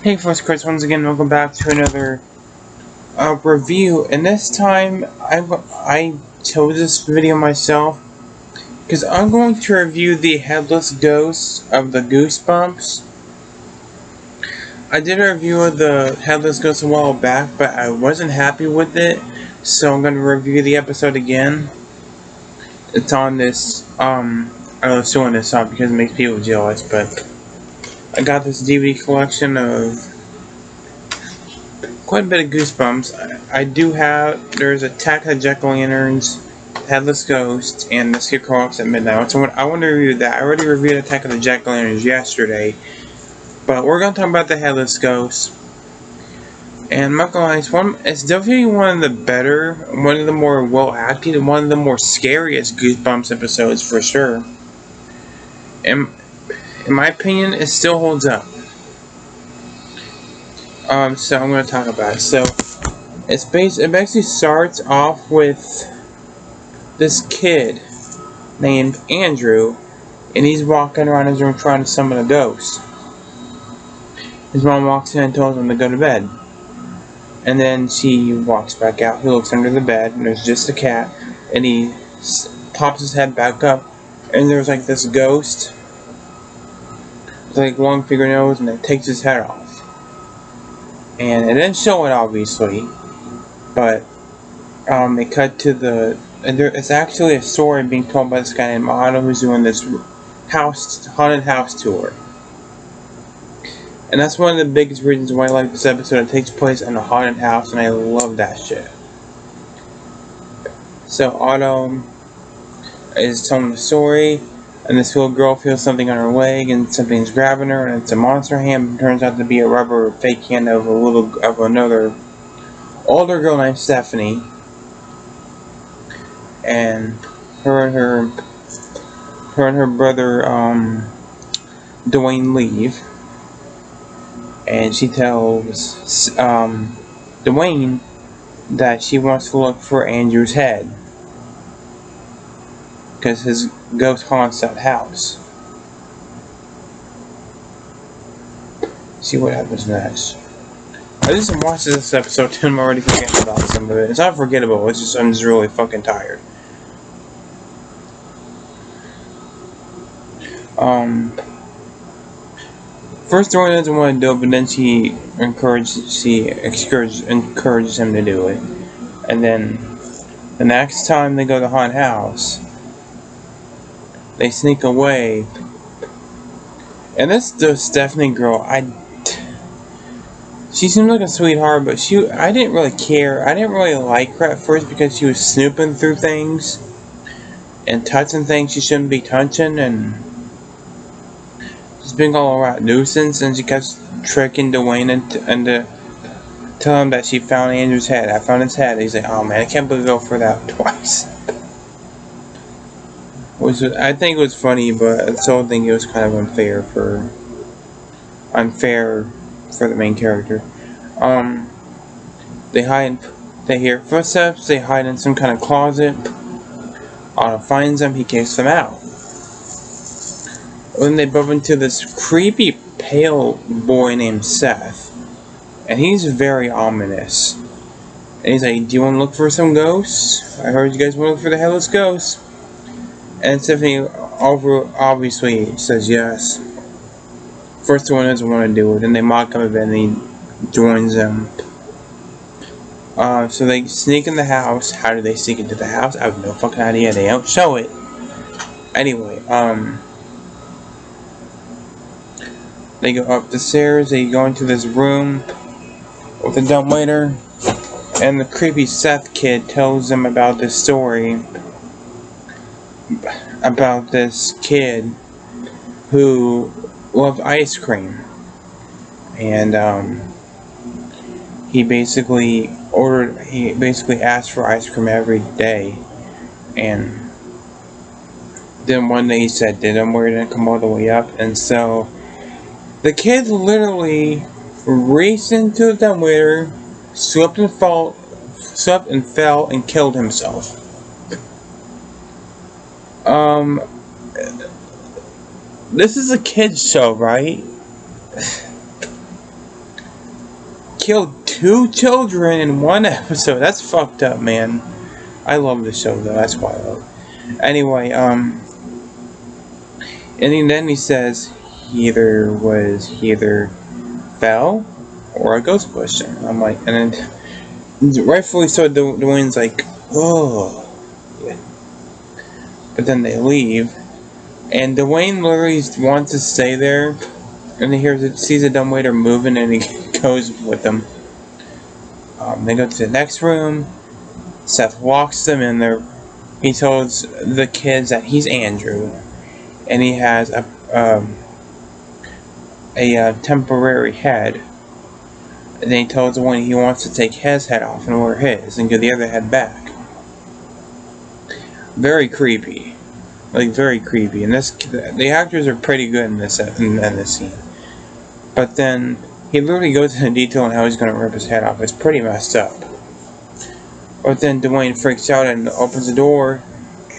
Hey First Chris, once again welcome back to another review, and this time I chose this video myself because I'm going to review the headless ghost of the Goosebumps. I did a review of the headless ghost a while back, but I wasn't happy with it, so I'm going to review the episode again. It's on this, I was showing this up because it makes people jealous, but I got this DVD collection of quite a bit of Goosebumps. I do have, there's Attack of the Jack-o'-lanterns, Headless Ghost, and the Scarecrow at Midnight. So I want to review that. I already reviewed Attack of the Jack-o'-lanterns yesterday, but we're going to talk about the Headless Ghost. And I'm not gonna lie, it's definitely one of the better, one of the more well-acted, and one of the more scariest Goosebumps episodes for sure. And in my opinion, it still holds up. So I'm going to talk about it. So it basically starts off with this kid named Andrew, and he's walking around his room trying to summon a ghost. His mom walks in and tells him to go to bed. And then she walks back out. He looks under the bed, and there's just a cat, and he pops his head back up, and there's like this ghost with like long fingernails, and it takes his head off. And it didn't show it, obviously, but they cut to it's actually a story being told by this guy named Otto, who's doing this haunted house tour. And that's one of the biggest reasons why I like this episode. It takes place in a haunted house, and I love that shit. So Otto is telling the story, and this little girl feels something on her leg, and something's grabbing her, and it's a monster hand. It turns out to be a rubber fake hand of another older girl named Stephanie. And her and her brother Dwayne leave, and she tells Dwayne that she wants to look for Andrew's head because his ghost haunts that house. See what happens next. I just watched this episode and I'm already forgetting about some of it. It's not forgettable, it's just I'm just really fucking tired. First Dorian doesn't want to do it, but then she encourages him to do it. And then the next time they go to the haunted house, they sneak away. And this Stephanie girl, she seemed like a sweetheart, but I didn't really care. I didn't really like her at first because she was snooping through things and touching things she shouldn't be touching, and just being all around nuisance. And she kept tricking Dwayne into telling him that she found Andrew's head. I found his head. He's like, oh man, I can't believe I go for that twice. I think it was funny, but I still think it was kind of unfair for the main character. They hear footsteps, they hide in some kind of closet. Otto finds them, he kicks them out. Then they bump into this creepy pale boy named Seth, and he's very ominous. And he's like, do you want to look for some ghosts? I heard you guys want to look for the headless ghost. And Stephanie obviously says yes. First one doesn't want to do it, and they mock him a bit, and he joins them. So they sneak in the house. How do they sneak into the house? I have no fucking idea. They don't show it. Anyway, they go up the stairs. They go into this room with a dumbwaiter, and the creepy Seth kid tells them about this story about this kid who loved ice cream, and he basically asked for ice cream every day, and then one day he said, "Didn't worry, didn't come all the way up," and so the kid literally raced into the dumbwaiter, slipped and fell and killed himself. This is a kid's show, right? killed 2 children in 1 episode. That's fucked up, man. I love the show, though. That's why I love it. Anyway, and then he says he either fell or a ghost pushed him. I'm like, and then rightfully so, Dwayne's like, oh. Yeah. But then they leave, and Dwayne literally wants to stay there, and he sees a dumbwaiter moving, and he goes with them. They go to the next room. Seth walks them in there. He tells the kids that he's Andrew, and he has a temporary head. And then he tells Dwayne he wants to take his head off and wear his, and give the other head back. Very creepy, like very creepy. And the actors are pretty good in this scene. But then he literally goes into detail on how he's going to rip his head off. It's pretty messed up. But then Dwayne freaks out and opens the door,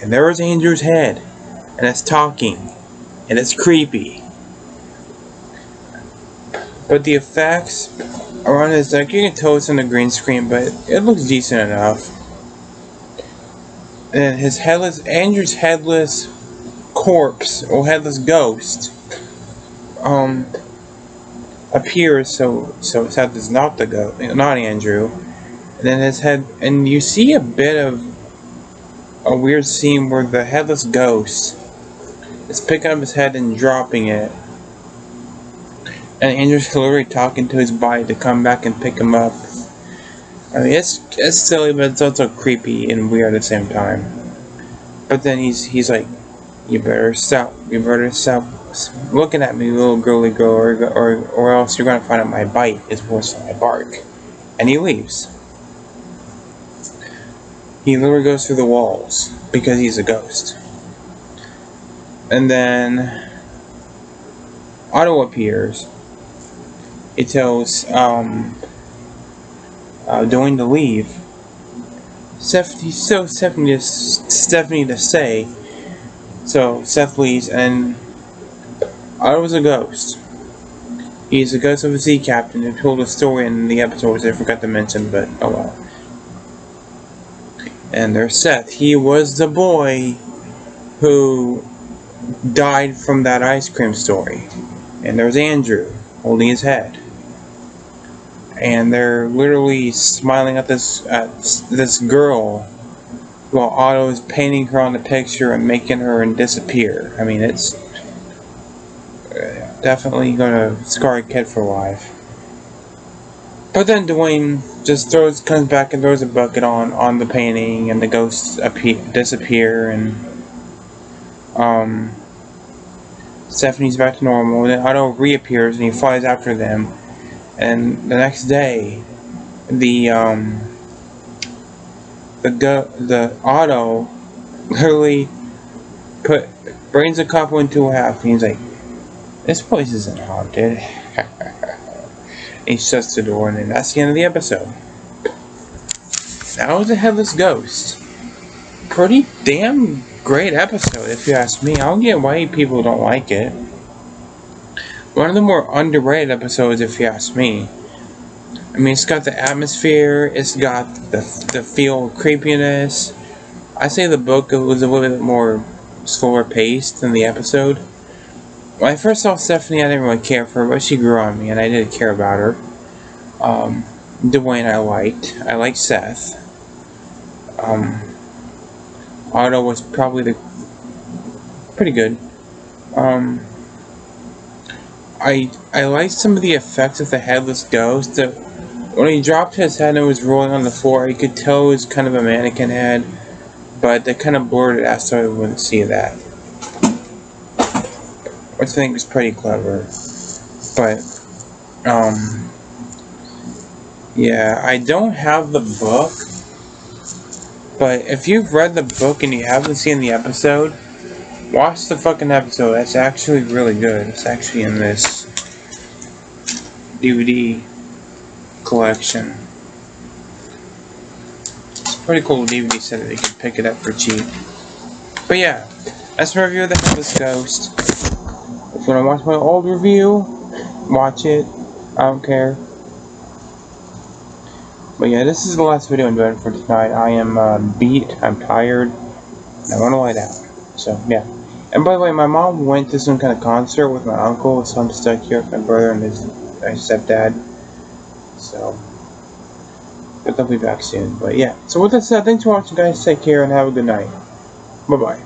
and there is Andrew's head, and it's talking, and it's creepy. But the effects around his neck, you can tell it's on the green screen, but it looks decent enough. And Andrew's headless corpse, or headless ghost, appears, so Seth is not Andrew. And then his head, and you see a bit of a weird scene where the headless ghost is picking up his head and dropping it. And Andrew's literally talking to his body to come back and pick him up. I mean, it's silly, but it's also creepy and weird at the same time. But then he's like, you better stop looking at me, little girly girl, or else you're gonna find out my bite is worse than my bark. And he leaves. He literally goes through the walls because he's a ghost. And then Otto appears. He tells Dwayne to leave. Stephanie to stay. So Seth leaves, and Otto's a ghost. He's a ghost of a sea captain who told a story in the episode which I forgot to mention, but oh well. And there's Seth. He was the boy who died from that ice cream story. And there's Andrew holding his head. And they're literally smiling at this girl while Otto is painting her on the picture and making her disappear. I mean, it's definitely gonna scar a kid for life. But then Dwayne just comes back and throws a bucket on the painting, and the ghosts disappear, and Stephanie's back to normal. And then Otto reappears and he flies after them. And the next day, the Otto literally brings the couple into a house, and he's like, "This place isn't haunted." He shuts the door, and then that's the end of the episode. That was a headless ghost. Pretty damn great episode, if you ask me. I don't get why people don't like it. One of the more underrated episodes, if you ask me. I mean, it's got the atmosphere, it's got the feel of creepiness. I say the book was a little bit more slower paced than the episode. When I first saw Stephanie, I didn't really care for her, but she grew on me, and I did care about her. Dwayne I liked Seth. Otto was probably pretty good. I liked some of the effects of the headless ghost. When he dropped his head and it was rolling on the floor, you could tell it was kind of a mannequin head, but they kind of blurred it out so I wouldn't see that. Which I think was pretty clever. But, yeah, I don't have the book, but if you've read the book and you haven't seen the episode, watch the fucking episode. That's actually really good. It's actually in this DVD collection. It's a pretty cool DVD set that you can pick it up for cheap. But yeah, that's my review of the Headless Ghost. If you want to watch my old review, watch it. I don't care. But yeah, this is the last video I'm doing for tonight. I am beat, I'm tired, and I want to lie down. So, yeah. And by the way, my mom went to some kind of concert with my uncle, so I'm stuck here with my brother and his stepdad. So, but they'll be back soon. But yeah, so with that said, thanks for watching, guys. Take care and have a good night. Bye-bye.